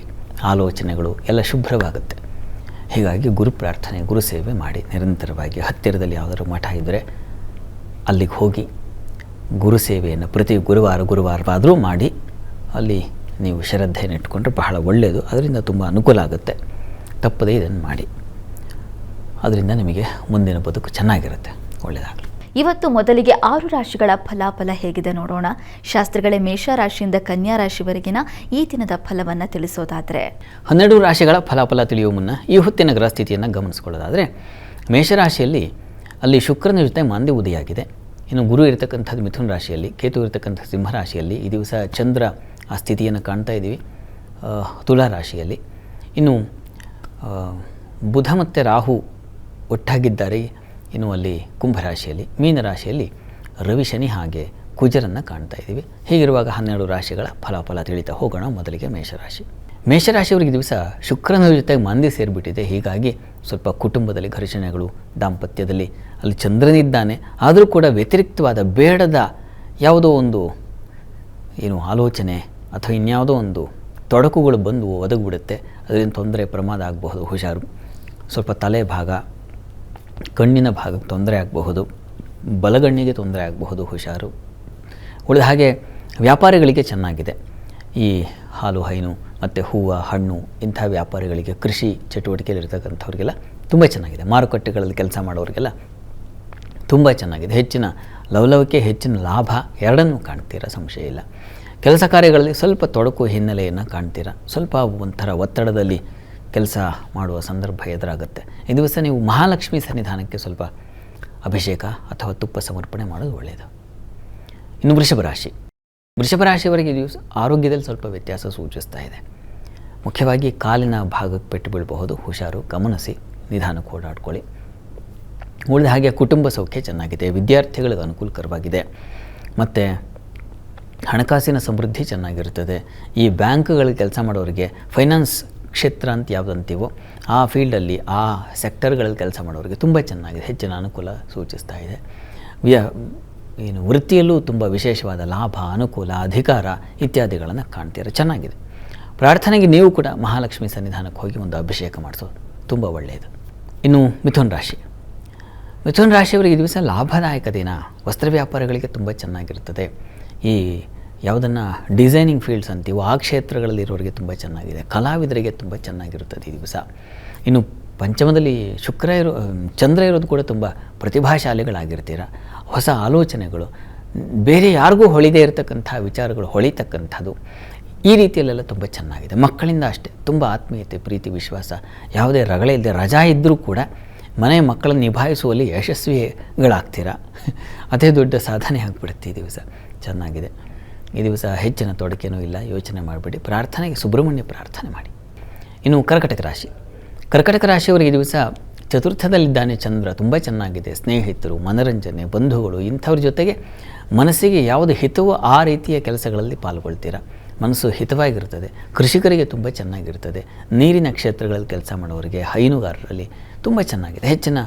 ಆಲೋಚನೆಗಳು ಎಲ್ಲ ಶುಭ್ರವಾಗುತ್ತೆ. ಹೀಗಾಗಿ ಗುರು ಪ್ರಾರ್ಥನೆ, ಗುರು ಸೇವೆ ಮಾಡಿ ನಿರಂತರವಾಗಿ. ಹತ್ತಿರದಲ್ಲಿ ಯಾವುದಾದ್ರು ಮಠ ಇದ್ದರೆ ಅಲ್ಲಿಗೆ ಹೋಗಿ ಗುರು ಸೇವೆಯನ್ನು ಪ್ರತಿ ಗುರುವಾರವಾದರೂ ಮಾಡಿ ಅಲ್ಲಿ ನೀವು ಶ್ರದ್ಧೆಯನ್ನು ಇಟ್ಕೊಂಡ್ರೆ ಬಹಳ ಒಳ್ಳೆಯದು. ಅದರಿಂದ ತುಂಬ ಅನುಕೂಲ ಆಗುತ್ತೆ. ತಪ್ಪದೇ ಇದನ್ನು ಮಾಡಿ, ಅದರಿಂದ ನಿಮಗೆ ಮುಂದಿನ ಬದುಕು ಚೆನ್ನಾಗಿರುತ್ತೆ. ಒಳ್ಳೆಯದಾಗಲಿ. ಇವತ್ತು ಮೊದಲಿಗೆ 6 ರಾಶಿಗಳ ಫಲಾಫಲ ಹೇಗಿದೆ ನೋಡೋಣ. ಶಾಸ್ತ್ರಿಗಳೇ, ಮೇಷರಾಶಿಯಿಂದ ಕನ್ಯಾ ರಾಶಿವರೆಗಿನ ಈ ದಿನದ ಫಲವನ್ನು ತಿಳಿಸೋದಾದರೆ, 12 ರಾಶಿಗಳ ಫಲಾಫಲ ತಿಳಿಯುವ ಮುನ್ನ ಈ ಹೊತ್ತಿನ ಗ್ರಹ ಸ್ಥಿತಿಯನ್ನು ಗಮನಿಸ್ಕೊಳ್ಳೋದಾದರೆ, ಮೇಷರಾಶಿಯಲ್ಲಿ ಅಲ್ಲಿ ಶುಕ್ರನ ಜೊತೆ ಮಾಂದ್ಯ ಉದಯಾಗಿದೆ. ಇನ್ನು ಗುರು ಇರತಕ್ಕಂಥದ್ದು ಮಿಥುನ ರಾಶಿಯಲ್ಲಿ, ಕೇತು ಇರತಕ್ಕಂಥ ಸಿಂಹ ರಾಶಿಯಲ್ಲಿ. ಈ ದಿವಸ ಚಂದ್ರ ಆ ಸ್ಥಿತಿಯನ್ನು ಕಾಣ್ತಾ ಇದ್ದೀವಿ ತುಲಾ ರಾಶಿಯಲ್ಲಿ. ಇನ್ನು ಬುಧ ಮತ್ತು ರಾಹು ಒಟ್ಟಾಗಿದ್ದಾರೆ ಇನ್ನು ಅಲ್ಲಿ ಕುಂಭರಾಶಿಯಲ್ಲಿ. ಮೀನರಾಶಿಯಲ್ಲಿ ರವಿ ಶನಿ ಹಾಗೆ ಕುಜರನ್ನು ಕಾಣ್ತಾ ಇದ್ದೀವಿ. ಹೀಗಿರುವಾಗ 12 ರಾಶಿಗಳ ಫಲಾಫಲ ತಿಳಿತಾ ಹೋಗೋಣ. ಮೊದಲಿಗೆ ಮೇಷರಾಶಿ. ಮೇಷರಾಶಿಯವರಿಗೆ ದಿವಸ ಶುಕ್ರನ ಜೊತೆಗೆ ಮಾಂದ್ಯ ಸೇರಿಬಿಟ್ಟಿದೆ. ಹೀಗಾಗಿ ಸ್ವಲ್ಪ ಕುಟುಂಬದಲ್ಲಿ ಘರ್ಷಣೆಗಳು, ದಾಂಪತ್ಯದಲ್ಲಿ ಅಲ್ಲಿ ಚಂದ್ರನಿದ್ದಾನೆ. ಆದರೂ ಕೂಡ ವ್ಯತಿರಿಕ್ತವಾದ ಬೇಡದ ಯಾವುದೋ ಒಂದು ಆಲೋಚನೆ ಅಥವಾ ಇನ್ಯಾವುದೋ ಒಂದು ತೊಡಕುಗಳು ಬಂದು ಒದಗಿಬಿಡುತ್ತೆ. ಅದರಿಂದ ತೊಂದರೆ, ಪ್ರಮಾದ ಆಗಬಹುದು. ಹುಷಾರು. ಸ್ವಲ್ಪ ತಲೆ ಭಾಗ, ಕಣ್ಣಿನ ಭಾಗಕ್ಕೆ ತೊಂದರೆ ಆಗಬಹುದು, ಬಲಗಣ್ಣಿಗೆ ತೊಂದರೆ ಆಗಬಹುದು. ಹುಷಾರು. ಉಳಿದ ಹಾಗೆ ವ್ಯಾಪಾರಿಗಳಿಗೆ ಚೆನ್ನಾಗಿದೆ. ಈ ಹಾಲು ಹೈನು ಮತ್ತು ಹೂವು ಹಣ್ಣು ಇಂಥ ವ್ಯಾಪಾರಿಗಳಿಗೆ, ಕೃಷಿ ಚಟುವಟಿಕೆಯಲ್ಲಿರ್ತಕ್ಕಂಥವ್ರಿಗೆಲ್ಲ ತುಂಬ ಚೆನ್ನಾಗಿದೆ. ಮಾರುಕಟ್ಟೆಗಳಲ್ಲಿ ಕೆಲಸ ಮಾಡೋರಿಗೆಲ್ಲ ತುಂಬ ಚೆನ್ನಾಗಿದೆ. ಹೆಚ್ಚಿನ ಲವಲವಿಕೆ, ಹೆಚ್ಚಿನ ಲಾಭ ಎರಡನ್ನೂ ಕಾಣ್ತೀರಾ, ಸಂಶಯ ಇಲ್ಲ. ಕೆಲಸ ಕಾರ್ಯಗಳಲ್ಲಿ ಸ್ವಲ್ಪ ತೊಡಕು ಹಿನ್ನೆಲೆಯನ್ನು ಕಾಣ್ತೀರಾ. ಸ್ವಲ್ಪ ಒಂಥರ ಒತ್ತಡದಲ್ಲಿ ಕೆಲಸ ಮಾಡುವ ಸಂದರ್ಭ ಎದುರಾಗುತ್ತೆ. ಈ ದಿವಸ ನೀವು ಮಹಾಲಕ್ಷ್ಮಿ ಸನ್ನಿಧಾನಕ್ಕೆ ಸ್ವಲ್ಪ ಅಭಿಷೇಕ ಅಥವಾ ತುಪ್ಪ ಸಮರ್ಪಣೆ ಮಾಡೋದು ಒಳ್ಳೆಯದು. ಇನ್ನು ವೃಷಭ ರಾಶಿಯವರಿಗೆ ಈ ದಿವಸ ಆರೋಗ್ಯದಲ್ಲಿ ಸ್ವಲ್ಪ ವ್ಯತ್ಯಾಸ ಸೂಚಿಸ್ತಾ ಇದೆ. ಮುಖ್ಯವಾಗಿ ಕಾಲಿನ ಭಾಗಕ್ಕೆ ಪೆಟ್ಟು ಬೀಳಬಹುದು. ಹುಷಾರು. ಗಮನಿಸಿ, ನಿಧಾನಕ್ಕೆ ಓಡಾಡ್ಕೊಳ್ಳಿ. ಉಳಿದ ಹಾಗೆ ಕುಟುಂಬ ಸೌಖ್ಯ ಚೆನ್ನಾಗಿದೆ. ವಿದ್ಯಾರ್ಥಿಗಳಿಗೆ ಅನುಕೂಲಕರವಾಗಿದೆ. ಮತ್ತು ಹಣಕಾಸಿನ ಸಮೃದ್ಧಿ ಚೆನ್ನಾಗಿರ್ತದೆ. ಈ ಬ್ಯಾಂಕ್ಗಳಲ್ಲಿ ಕೆಲಸ ಮಾಡೋರಿಗೆ, ಫೈನಾನ್ಸ್ ಕ್ಷೇತ್ರ ಅಂತ ಯಾವುದು ಅಂತೀವೋ ಆ ಫೀಲ್ಡಲ್ಲಿ, ಆ ಸೆಕ್ಟರ್ಗಳಲ್ಲಿ ಕೆಲಸ ಮಾಡೋರಿಗೆ ತುಂಬ ಚೆನ್ನಾಗಿದೆ. ಹೆಚ್ಚಿನ ಅನುಕೂಲ ಸೂಚಿಸ್ತಾ ಇದೆ. ವೃತ್ತಿಯಲ್ಲೂ ತುಂಬ ವಿಶೇಷವಾದ ಲಾಭ, ಅನುಕೂಲ, ಅಧಿಕಾರ ಇತ್ಯಾದಿಗಳನ್ನು ಕಾಣ್ತೀರ. ಚೆನ್ನಾಗಿದೆ. ಪ್ರಾರ್ಥನೆಗೆ ನೀವು ಕೂಡ ಮಹಾಲಕ್ಷ್ಮಿ ಸನ್ನಿಧಾನಕ್ಕೆ ಹೋಗಿ ಒಂದು ಅಭಿಷೇಕ ಮಾಡಿಸೋದು ತುಂಬ ಒಳ್ಳೆಯದು. ಇನ್ನು ಮಿಥುನ ರಾಶಿಯವರಿಗೆ ಈ ದಿವಸ ಲಾಭದಾಯಕ ದಿನ. ವಸ್ತ್ರ ವ್ಯಾಪಾರಿಗಳಿಗೆ ತುಂಬ ಚೆನ್ನಾಗಿರ್ತದೆ. ಈ ಯಾವುದನ್ನು ಡಿಸೈನಿಂಗ್ ಫೀಲ್ಡ್ಸ್ ಅಂತೀವೋ ಆ ಕ್ಷೇತ್ರಗಳಲ್ಲಿರೋರಿಗೆ ತುಂಬ ಚೆನ್ನಾಗಿದೆ. ಕಲಾವಿದರಿಗೆ ತುಂಬ ಚೆನ್ನಾಗಿರುತ್ತದೆ ಈ ದಿವಸ. ಇನ್ನು ಪಂಚಮದಲ್ಲಿ ಚಂದ್ರ ಇರೋದು ಕೂಡ ತುಂಬ ಪ್ರತಿಭಾಶಾಲಿಗಳಾಗಿರ್ತೀರ. ಹೊಸ ಆಲೋಚನೆಗಳು, ಬೇರೆ ಯಾರಿಗೂ ಹೊಳಿದೇ ಇರತಕ್ಕಂಥ ವಿಚಾರಗಳು ಹೊಳಿತಕ್ಕಂಥದ್ದು, ಈ ರೀತಿಯಲ್ಲೆಲ್ಲ ತುಂಬ ಚೆನ್ನಾಗಿದೆ. ಮಕ್ಕಳಿಂದ ಅಷ್ಟೇ ತುಂಬ ಆತ್ಮೀಯತೆ, ಪ್ರೀತಿ, ವಿಶ್ವಾಸ, ಯಾವುದೇ ರಗಳೆ ಇಲ್ಲದೆ ರಜಾ ಇದ್ದರೂ ಕೂಡ ಮನೆ ಮಕ್ಕಳನ್ನು ನಿಭಾಯಿಸುವಲ್ಲಿ ಯಶಸ್ವಿಗಳಾಗ್ತೀರಾ. ಅದೇ ದೊಡ್ಡ ಸಾಧನೆ ಆಗಿಬಿಡುತ್ತೆ ಈ ದಿವಸ. ಚೆನ್ನಾಗಿದೆ. ಈ ದಿವಸ ಹೆಚ್ಚಿನ ತೊಡಕೇನೂ ಇಲ್ಲ, ಯೋಚನೆ ಮಾಡಬೇಡಿ. ಪ್ರಾರ್ಥನೆಗೆ ಸುಬ್ರಹ್ಮಣ್ಯ ಪ್ರಾರ್ಥನೆ ಮಾಡಿ. ಇನ್ನು ಕರ್ಕಟಕ ರಾಶಿ. ಕರ್ಕಟಕ ರಾಶಿಯವರಿಗೆ ಈ ದಿವಸ ಚತುರ್ಥದಲ್ಲಿದ್ದಾನೆ ಚಂದ್ರ, ತುಂಬ ಚೆನ್ನಾಗಿದೆ. ಸ್ನೇಹಿತರು, ಮನರಂಜನೆ, ಬಂಧುಗಳು ಇಂಥವ್ರ ಜೊತೆಗೆ ಮನಸ್ಸಿಗೆ ಯಾವುದು ಹಿತವೋ ಆ ರೀತಿಯ ಕೆಲಸಗಳಲ್ಲಿ ಪಾಲ್ಗೊಳ್ತೀರಾ. ಮನಸ್ಸು ಹಿತವಾಗಿರ್ತದೆ. ಕೃಷಿಕರಿಗೆ ತುಂಬ ಚೆನ್ನಾಗಿರ್ತದೆ. ನೀರಿನ ಕ್ಷೇತ್ರಗಳಲ್ಲಿ ಕೆಲಸ ಮಾಡೋರಿಗೆ, ಹೈನುಗಾರರಲ್ಲಿ ತುಂಬ ಚೆನ್ನಾಗಿದೆ. ಹೆಚ್ಚಿನ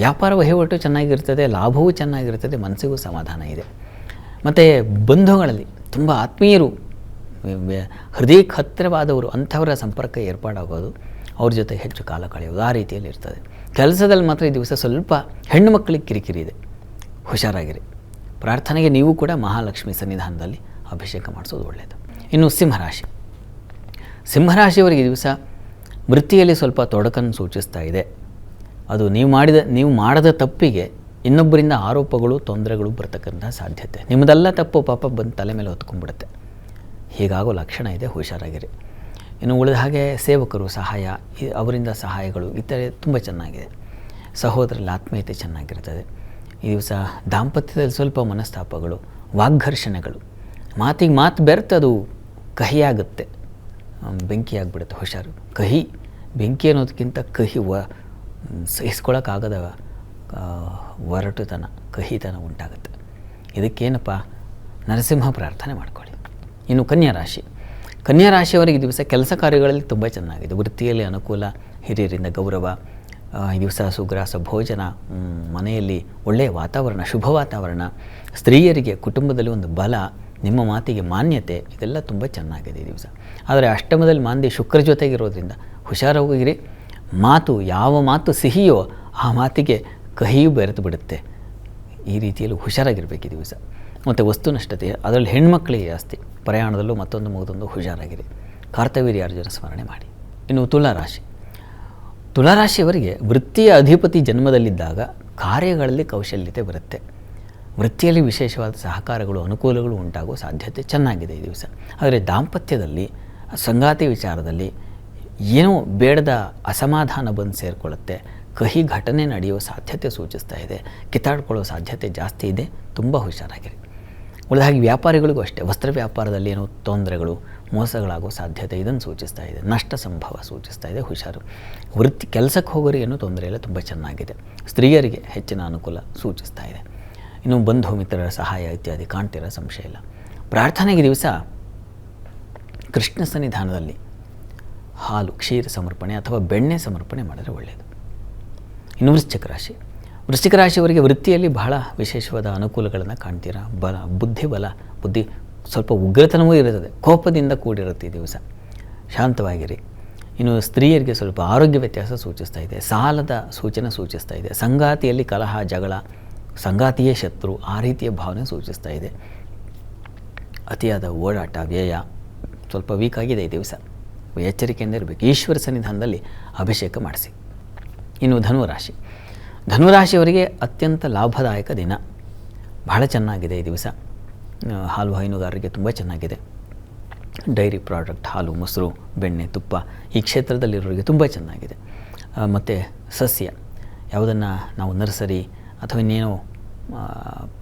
ವ್ಯಾಪಾರ ವಹಿವಾಟು ಚೆನ್ನಾಗಿರ್ತದೆ, ಲಾಭವೂ ಚೆನ್ನಾಗಿರ್ತದೆ, ಮನಸ್ಸಿಗೂ ಸಮಾಧಾನ ಇದೆ. ಮತ್ತು ಬಂಧುಗಳಲ್ಲಿ ತುಂಬ ಆತ್ಮೀಯರು, ಹೃದಯಕ್ಕೆ ಹತ್ತಿರವಾದವರು ಅಂಥವರ ಸಂಪರ್ಕ ಏರ್ಪಾಡಾಗೋದು, ಅವ್ರ ಜೊತೆ ಹೆಚ್ಚು ಕಾಲ ಕಳೆಯೋದು ಆ ರೀತಿಯಲ್ಲಿ ಇರ್ತದೆ. ಕೆಲಸದಲ್ಲಿ ಮಾತ್ರ ಈ ದಿವಸ ಸ್ವಲ್ಪ ಹೆಣ್ಣು ಮಕ್ಕಳಿಗೆ ಕಿರಿಕಿರಿ ಇದೆ, ಹುಷಾರಾಗಿರಿ. ಪ್ರಾರ್ಥನೆಗೆ ನೀವು ಕೂಡ ಮಹಾಲಕ್ಷ್ಮಿ ಸನ್ನಿಧಾನದಲ್ಲಿ ಅಭಿಷೇಕ ಮಾಡಿಸೋದು ಒಳ್ಳೆಯದು. ಇನ್ನು ಸಿಂಹರಾಶಿ. ಸಿಂಹರಾಶಿಯವರಿಗೆ ಈ ದಿವಸ ವೃತ್ತಿಯಲ್ಲಿ ಸ್ವಲ್ಪ ತೊಡಕನ್ನು ಸೂಚಿಸ್ತಾ ಇದೆ. ಅದು ನೀವು ಮಾಡದ ತಪ್ಪಿಗೆ ಇನ್ನೊಬ್ಬರಿಂದ ಆರೋಪಗಳು, ತೊಂದರೆಗಳು ಬರ್ತಕ್ಕಂಥ ಸಾಧ್ಯತೆ. ನಿಮ್ಮದೆಲ್ಲ ತಪ್ಪು ಪಾಪ ಬಂದು ತಲೆ ಮೇಲೆ ಹೊತ್ಕೊಂಡ್ಬಿಡುತ್ತೆ. ಹೀಗಾಗೋ ಲಕ್ಷಣ ಇದೆ, ಹುಷಾರಾಗಿರಿ. ಇನ್ನು ಉಳಿದ ಹಾಗೆ ಸೇವಕರು ಸಹಾಯ, ಅವರಿಂದ ಸಹಾಯಗಳು ಇತರೆ ತುಂಬ ಚೆನ್ನಾಗಿದೆ. ಸಹೋದರಲ್ಲಿ ಆತ್ಮೀಯತೆ ಚೆನ್ನಾಗಿರ್ತದೆ. ಈ ದಿವಸ ದಾಂಪತ್ಯದಲ್ಲಿ ಸ್ವಲ್ಪ ಮನಸ್ತಾಪಗಳು, ವಾಗ್ಘರ್ಷಣೆಗಳು, ಮಾತಿಗೆ ಮಾತು ಬೆರ್ತದು ಕಹಿಯಾಗುತ್ತೆ, ಬೆಂಕಿಯಾಗಿಬಿಡುತ್ತೆ. ಹುಷಾರು. ಕಹಿ, ಬೆಂಕಿ ಅನ್ನೋದಕ್ಕಿಂತ ಕಹಿ ಸಹಿಸ್ಕೊಳ್ಳೋಕ್ಕಾಗದ ಒರಟುತನ, ಕಹಿತನ ಉಂಟಾಗುತ್ತೆ. ಇದಕ್ಕೇನಪ್ಪ, ನರಸಿಂಹ ಪ್ರಾರ್ಥನೆ ಮಾಡ್ಕೊಳ್ಳಿ. ಇನ್ನು ಕನ್ಯಾ ರಾಶಿ. ಕನ್ಯಾ ರಾಶಿಯವರಿಗೆ ಈ ದಿವಸ ಕೆಲಸ ಕಾರ್ಯಗಳಲ್ಲಿ ತುಂಬ ಚೆನ್ನಾಗಿದೆ. ವೃತ್ತಿಯಲ್ಲಿ ಅನುಕೂಲ, ಹಿರಿಯರಿಂದ ಗೌರವ, ಈ ದಿವಸ ಸುಗ್ರಾಸ ಭೋಜನ, ಮನೆಯಲ್ಲಿ ಒಳ್ಳೆಯ ವಾತಾವರಣ, ಶುಭ ವಾತಾವರಣ, ಸ್ತ್ರೀಯರಿಗೆ ಕುಟುಂಬದಲ್ಲಿ ಒಂದು ಬಲ, ನಿಮ್ಮ ಮಾತಿಗೆ ಮಾನ್ಯತೆ, ಇದೆಲ್ಲ ತುಂಬ ಚೆನ್ನಾಗಿದೆ ಈ ದಿವಸ. ಆದರೆ ಅಷ್ಟಮದಲ್ಲಿ ಮಾಂದಿ ಶುಕ್ರ ಜೊತೆಗಿರೋದ್ರಿಂದ ಹುಷಾರಾಗಿರಿ. ಮಾತು, ಯಾವ ಮಾತು ಸಿಹಿಯೋ ಆ ಮಾತಿಗೆ ಕಹಿಯೂ ಬೆರೆತು ಬಿಡುತ್ತೆ. ಈ ರೀತಿಯಲ್ಲಿ ಹುಷಾರಾಗಿರಬೇಕು ಈ ದಿವಸ. ಮತ್ತು ವಸ್ತುನಷ್ಟತೆ, ಅದರಲ್ಲಿ ಹೆಣ್ಮಕ್ಳಿಗೆ ಜಾಸ್ತಿ. ಪ್ರಯಾಣದಲ್ಲೂ ಮತ್ತೊಂದು ಹುಷಾರಾಗಿರಿ. ಕಾರ್ತವೀರ್ಯಾರ್ಜುನ ಸ್ಮರಣೆ ಮಾಡಿ. ಇನ್ನು ತುಲಾರಾಶಿ. ತುಲಾರಾಶಿಯವರಿಗೆ ವೃತ್ತಿಯ ಅಧಿಪತಿ ಜನ್ಮದಲ್ಲಿದ್ದಾಗ ಕಾರ್ಯಗಳಲ್ಲಿ ಕೌಶಲ್ಯತೆ ಬರುತ್ತೆ. ವೃತ್ತಿಯಲ್ಲಿ ವಿಶೇಷವಾದ ಸಹಕಾರಗಳು, ಅನುಕೂಲಗಳು ಉಂಟಾಗುವ ಸಾಧ್ಯತೆ ಚೆನ್ನಾಗಿದೆ ಈ ದಿವಸ. ಆದರೆ ದಾಂಪತ್ಯದಲ್ಲಿ, ಸಂಗಾತಿ ವಿಚಾರದಲ್ಲಿ ಏನೋ ಬೇಡದ ಅಸಮಾಧಾನ ಬಂದು ಸೇರಿಕೊಳ್ಳುತ್ತೆ. ಕಹಿ ಘಟನೆ ನಡೆಯುವ ಸಾಧ್ಯತೆ ಸೂಚಿಸ್ತಾ ಇದೆ. ಕಿತ್ತಾಡ್ಕೊಳ್ಳೋ ಸಾಧ್ಯತೆ ಜಾಸ್ತಿ ಇದೆ. ತುಂಬ ಹುಷಾರಾಗಿರಿ. ಉಳಿದಾಗಿ ವ್ಯಾಪಾರಿಗಳಿಗೂ ಅಷ್ಟೇ, ವಸ್ತ್ರ ವ್ಯಾಪಾರದಲ್ಲಿ ಏನೋ ತೊಂದರೆಗಳು, ಮೋಸಗಳಾಗೋ ಸಾಧ್ಯತೆ ಇದನ್ನು ಸೂಚಿಸ್ತಾ ಇದೆ. ನಷ್ಟ ಸಂಭವ ಸೂಚಿಸ್ತಾ ಇದೆ. ಹುಷಾರು. ವೃತ್ತಿ ಕೆಲಸಕ್ಕೆ ಹೋಗೋರಿಗೆ ಏನೂ ತೊಂದರೆ ಇಲ್ಲ, ತುಂಬ ಚೆನ್ನಾಗಿದೆ. ಸ್ತ್ರೀಯರಿಗೆ ಹೆಚ್ಚಿನ ಅನುಕೂಲ ಸೂಚಿಸ್ತಾ ಇದೆ. ಇನ್ನು ಬಂಧು ಮಿತ್ರರ ಸಹಾಯ ಇತ್ಯಾದಿ ಕಾಣ್ತಿರೋ ಸಂಶಯ ಇಲ್ಲ. ಪ್ರಾರ್ಥನೆಗೆ ದಿವಸ ಕೃಷ್ಣ ಸನ್ನಿಧಾನದಲ್ಲಿ ಹಾಲು, ಕ್ಷೀರ ಸಮರ್ಪಣೆ ಅಥವಾ ಬೆಣ್ಣೆ ಸಮರ್ಪಣೆ ಮಾಡಿದರೆ ಒಳ್ಳೆಯದು. ಇನ್ನು ವೃಶ್ಚಿಕ ರಾಶಿ. ವೃಶ್ಚಿಕ ರಾಶಿಯವರಿಗೆ ವೃತ್ತಿಯಲ್ಲಿ ಬಹಳ ವಿಶೇಷವಾದ ಅನುಕೂಲಗಳನ್ನು ಕಾಣ್ತೀರಾ. ಬುದ್ಧಿ ಸ್ವಲ್ಪ ಉಗ್ರತನವೂ ಇರುತ್ತದೆ, ಕೋಪದಿಂದ ಕೂಡಿರುತ್ತೆ ಈ ದಿವಸ. ಶಾಂತವಾಗಿರಿ. ಇನ್ನು ಸ್ತ್ರೀಯರಿಗೆ ಸ್ವಲ್ಪ ಆರೋಗ್ಯ ವ್ಯತ್ಯಾಸ ಸೂಚಿಸ್ತಾ ಇದೆ. ಸಾಲದ ಸೂಚನೆ ಸೂಚಿಸ್ತಾ ಇದೆ. ಸಂಗಾತಿಯಲ್ಲಿ ಕಲಹ, ಜಗಳ, ಸಂಗಾತಿಯೇ ಶತ್ರು, ಆ ರೀತಿಯ ಭಾವನೆ ಸೂಚಿಸ್ತಾ ಇದೆ. ಅತಿಯಾದ ಓಡಾಟ, ವ್ಯಯ ಸ್ವಲ್ಪ ವೀಕ್ ಆಗಿದೆ ಈ ದಿವಸ. ಎಚ್ಚರಿಕೆಯಿಂದ ಇರಬೇಕು. ಈಶ್ವರ ಸನ್ನಿಧಾನದಲ್ಲಿ ಅಭಿಷೇಕ ಮಾಡಿಸಿ. ಇನ್ನು ಧನುರಾಶಿ. ಧನುರಾಶಿಯವರಿಗೆ ಅತ್ಯಂತ ಲಾಭದಾಯಕ ದಿನ. ಬಹಳ ಚೆನ್ನಾಗಿದೆ ಈ ದಿವಸ. ಹಾಲು ಹೈನುಗಾರರಿಗೆ ತುಂಬ ಚೆನ್ನಾಗಿದೆ. ಡೈರಿ ಪ್ರಾಡಕ್ಟ್, ಹಾಲು, ಮೊಸರು, ಬೆಣ್ಣೆ, ತುಪ್ಪ ಈ ಕ್ಷೇತ್ರದಲ್ಲಿರೋರಿಗೆ ತುಂಬ ಚೆನ್ನಾಗಿದೆ. ಮತ್ತು ಸಸ್ಯ, ಯಾವುದನ್ನು ನಾವು ನರ್ಸರಿ ಅಥವಾ ಇನ್ನೇನೋ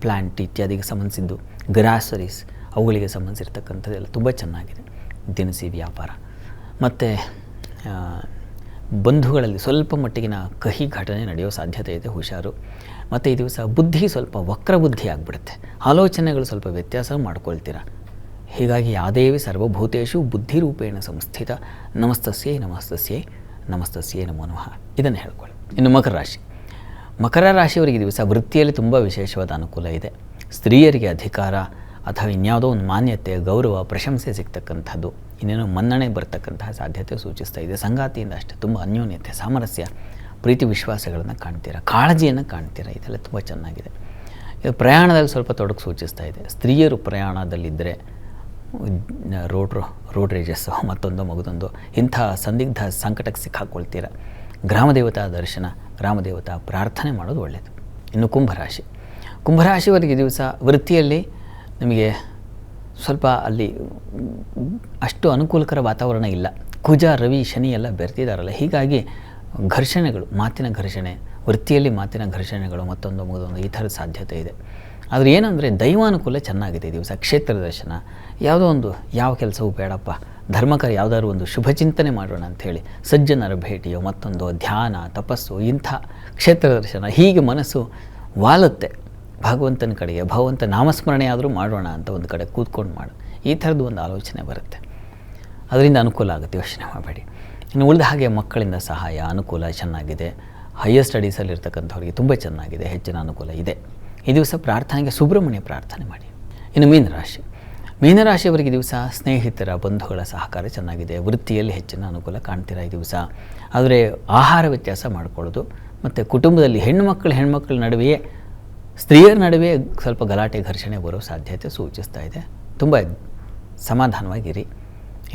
ಪ್ಲ್ಯಾಂಟ್ ಇತ್ಯಾದಿಗೆ ಸಂಬಂಧಿಸಿದ್ದು, ಗ್ರಾಸರೀಸ್ ಅವುಗಳಿಗೆ ಸಂಬಂಧಿಸಿರ್ತಕ್ಕಂಥದ್ದೆಲ್ಲ ತುಂಬ ಚೆನ್ನಾಗಿದೆ. ದಿನಸಿ ವ್ಯಾಪಾರ ಮತ್ತು ಬಂಧುಗಳಲ್ಲಿ ಸ್ವಲ್ಪ ಮಟ್ಟಿಗಿನ ಕಹಿ ಘಟನೆ ನಡೆಯೋ ಸಾಧ್ಯತೆ ಇದೆ. ಹುಷಾರು. ಮತ್ತು ಈ ದಿವಸ ಬುದ್ಧಿ ಸ್ವಲ್ಪ ವಕ್ರ ಬುದ್ಧಿ ಆಗಿಬಿಡುತ್ತೆ. ಆಲೋಚನೆಗಳು ಸ್ವಲ್ಪ ವ್ಯತ್ಯಾಸ ಮಾಡ್ಕೊಳ್ತೀರ. ಹೀಗಾಗಿ ಯಾದೇವಿ ಸರ್ವಭೂತೇಷು ಬುದ್ಧಿರೂಪೇಣ ಸಂಸ್ಥಿತ ನಮಸ್ತಸ್ಯೈ ನಮಸ್ತಸ್ಯೈ ನಮಸ್ತಸ್ಯೈ ನಮೋ ನಮಃ ಇದನ್ನು ಹೇಳ್ಕೊಳ್ಳಿ. ಇನ್ನು ಮಕರ ರಾಶಿ. ಮಕರ ರಾಶಿಯವರಿಗೆ ದಿವಸ ವೃತ್ತಿಯಲ್ಲಿ ತುಂಬ ವಿಶೇಷವಾದ ಅನುಕೂಲ ಇದೆ. ಸ್ತ್ರೀಯರಿಗೆ ಅಧಿಕಾರ ಅಥವಾ ಇನ್ಯಾವುದೋ ಒಂದು ಮಾನ್ಯತೆ, ಗೌರವ, ಪ್ರಶಂಸೆ ಸಿಗ್ತಕ್ಕಂಥದ್ದು, ಇನ್ನೇನೋ ಮನ್ನಣೆ ಬರ್ತಕ್ಕಂತಹ ಸಾಧ್ಯತೆ ಸೂಚಿಸ್ತಾ ಇದೆ. ಸಂಗಾತಿಯಿಂದ ಅಷ್ಟೇ ತುಂಬ ಅನ್ಯೋನ್ಯತೆ, ಸಾಮರಸ್ಯ, ಪ್ರೀತಿ ವಿಶ್ವಾಸಗಳನ್ನು ಕಾಣ್ತೀರಾ. ಕಾಳಜಿಯನ್ನು ಕಾಣ್ತೀರಾ. ಇದೆಲ್ಲ ತುಂಬ ಚೆನ್ನಾಗಿದೆ. ಇದು ಪ್ರಯಾಣದಲ್ಲಿ ಸ್ವಲ್ಪ ತೊಡಕು ಸೂಚಿಸ್ತಾ ಇದೆ. ಸ್ತ್ರೀಯರು ಪ್ರಯಾಣದಲ್ಲಿದ್ದರೆ ರೋಡ್ ರೇಜಸ್ಸು ಮತ್ತೊಂದು ಇಂಥ ಸಂದಿಗ್ಧ ಸಂಕಟಕ್ಕೆ ಸಿಕ್ಕಾಕೊಳ್ತೀರ. ಗ್ರಾಮದೇವತಾ ದರ್ಶನ, ಗ್ರಾಮದೇವತಾ ಪ್ರಾರ್ಥನೆ ಮಾಡೋದು ಒಳ್ಳೆಯದು. ಇನ್ನು ಕುಂಭರಾಶಿ. ಕುಂಭರಾಶಿಯವರಿಗೆ ದಿವಸ ವೃತ್ತಿಯಲ್ಲಿ ನಿಮಗೆ ಸ್ವಲ್ಪ ಅಲ್ಲಿ ಅಷ್ಟು ಅನುಕೂಲಕರ ವಾತಾವರಣ ಇಲ್ಲ. ಕುಜ, ರವಿ, ಶನಿ ಎಲ್ಲ ಬೆರ್ತಿದ್ದಾರಲ್ಲ, ಹೀಗಾಗಿ ಘರ್ಷಣೆಗಳು, ಮಾತಿನ ಘರ್ಷಣೆ, ವೃತ್ತಿಯಲ್ಲಿ ಮಾತಿನ ಘರ್ಷಣೆಗಳು ಮತ್ತೊಂದು ಈ ಥರದ ಸಾಧ್ಯತೆ ಇದೆ. ಆದರೆ ಏನಂದರೆ ದೈವಾನುಕೂಲ ಚೆನ್ನಾಗಿದೆ ಈ ದಿವಸ. ಕ್ಷೇತ್ರ ದರ್ಶನ, ಯಾವುದೋ ಒಂದು ಯಾವ ಕೆಲಸವೂ ಬೇಡಪ್ಪ, ಧರ್ಮಕರ ಯಾವುದಾದ್ರು ಒಂದು ಶುಭ ಚಿಂತನೆ ಮಾಡೋಣ ಅಂಥೇಳಿ ಸಜ್ಜನರ ಭೇಟಿಯೋ ಮತ್ತೊಂದು ಧ್ಯಾನ ತಪಸ್ಸು ಇಂಥ ಕ್ಷೇತ್ರ ದರ್ಶನ, ಹೀಗೆ ಮನಸ್ಸು ವಾಲುತ್ತೆ ಭಗವಂತನ ಕಡೆಗೆ. ಭಗವಂತ ನಾಮಸ್ಮರಣೆ ಆದರೂ ಮಾಡೋಣ ಅಂತ ಒಂದು ಕಡೆ ಕೂತ್ಕೊಂಡು ಮಾಡು, ಈ ಥರದ್ದು ಒಂದು ಆಲೋಚನೆ ಬರುತ್ತೆ. ಅದರಿಂದ ಅನುಕೂಲ ಆಗುತ್ತೆ, ಯೋಚನೆ ಮಾಡಬೇಡಿ. ಇನ್ನು ಉಳಿದ ಹಾಗೆ ಮಕ್ಕಳಿಂದ ಸಹಾಯ ಅನುಕೂಲ ಚೆನ್ನಾಗಿದೆ. ಹೈಯರ್ ಸ್ಟಡೀಸಲ್ಲಿರ್ತಕ್ಕಂಥವ್ರಿಗೆ ತುಂಬ ಚೆನ್ನಾಗಿದೆ, ಹೆಚ್ಚಿನ ಅನುಕೂಲ ಇದೆ. ಈ ದಿವಸ ಪ್ರಾರ್ಥನೆಗೆ ಸುಬ್ರಹ್ಮಣ್ಯ ಪ್ರಾರ್ಥನೆ ಮಾಡಿ. ಇನ್ನು ಮೀನರಾಶಿಯವರಿಗೆ ಈ ದಿವಸ ಸ್ನೇಹಿತರ ಬಂಧುಗಳ ಸಹಕಾರ ಚೆನ್ನಾಗಿದೆ. ವೃತ್ತಿಯಲ್ಲಿ ಹೆಚ್ಚಿನ ಅನುಕೂಲ ಕಾಣ್ತೀರಾ ಈ ದಿವಸ. ಆದರೆ ಆಹಾರ ವ್ಯತ್ಯಾಸ ಮಾಡಿಕೊಳ್ಳೋದು ಮತ್ತು ಕುಟುಂಬದಲ್ಲಿ ಹೆಣ್ಮಕ್ಳ ನಡುವೆಯೇ ಸ್ತ್ರೀಯರ ನಡುವೆ ಸ್ವಲ್ಪ ಗಲಾಟೆ ಘರ್ಷಣೆ ಬರೋ ಸಾಧ್ಯತೆ ಸೂಚಿಸ್ತಾ ಇದೆ. ತುಂಬ ಸಮಾಧಾನವಾಗಿರಿ.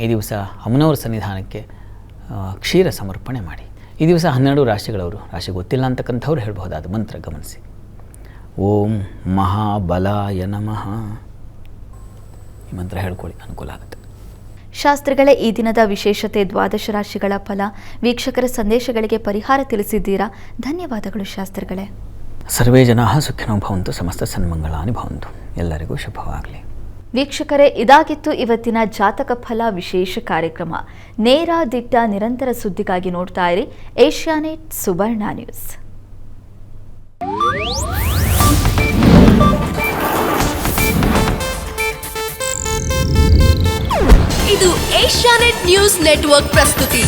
ಈ ದಿವಸ ಅಮ್ಮನವರ ಸನ್ನಿಧಾನಕ್ಕೆ ಕ್ಷೀರ ಸಮರ್ಪಣೆ ಮಾಡಿ. ಈ ದಿವಸ 12 ರಾಶಿಗಳವರು, ರಾಶಿ ಗೊತ್ತಿಲ್ಲ ಅಂತಕ್ಕಂಥವ್ರು ಹೇಳ್ಬಹುದಾದ ಮಂತ್ರ ಗಮನಿಸಿ. ಓಂ ಮಹಾಬಲಾಯ ನಮಃ, ಈ ಮಂತ್ರ ಹೇಳ್ಕೊಳ್ಳಿ, ಅನುಕೂಲ ಆಗುತ್ತೆ. ಶಾಸ್ತ್ರಿಗಳೇ, ಈ ದಿನದ ವಿಶೇಷತೆ ದ್ವಾದಶ ರಾಶಿಗಳ ಫಲ, ವೀಕ್ಷಕರ ಸಂದೇಶಗಳಿಗೆ ಪರಿಹಾರ ತಿಳಿಸಿದ್ದೀರಾ. ಧನ್ಯವಾದಗಳು ಶಾಸ್ತ್ರಿಗಳೇ. ಸರ್ವೇ ಜನಾಃ ಸುಖಿನೋ ಭವಂತು, ಸಮಸ್ತ ಸನ್ಮಂಗಳಾನಿ ಭವಂತು. ಎಲ್ಲರಿಗೂ ಶುಭವಾಗಲಿ. ವೀಕ್ಷಕರೇ, ಇದಾಗಿತ್ತು ಇವತ್ತಿನ ಜಾತಕ ಫಲ ವಿಶೇಷ ಕಾರ್ಯಕ್ರಮ. ನೇರ ದಿಟ್ಟ ನಿರಂತರ ಸುದ್ದಿಗಾಗಿ ನೋಡ್ತಾ ಇರಿ ಏಷ್ಯಾನೆಟ್ ಸುವರ್ಣ ನ್ಯೂಸ್. ಇದು ಏಷ್ಯಾನೆಟ್ ನ್ಯೂಸ್ ನೆಟ್ವರ್ಕ್ ಪ್ರಸ್ತುತಿ.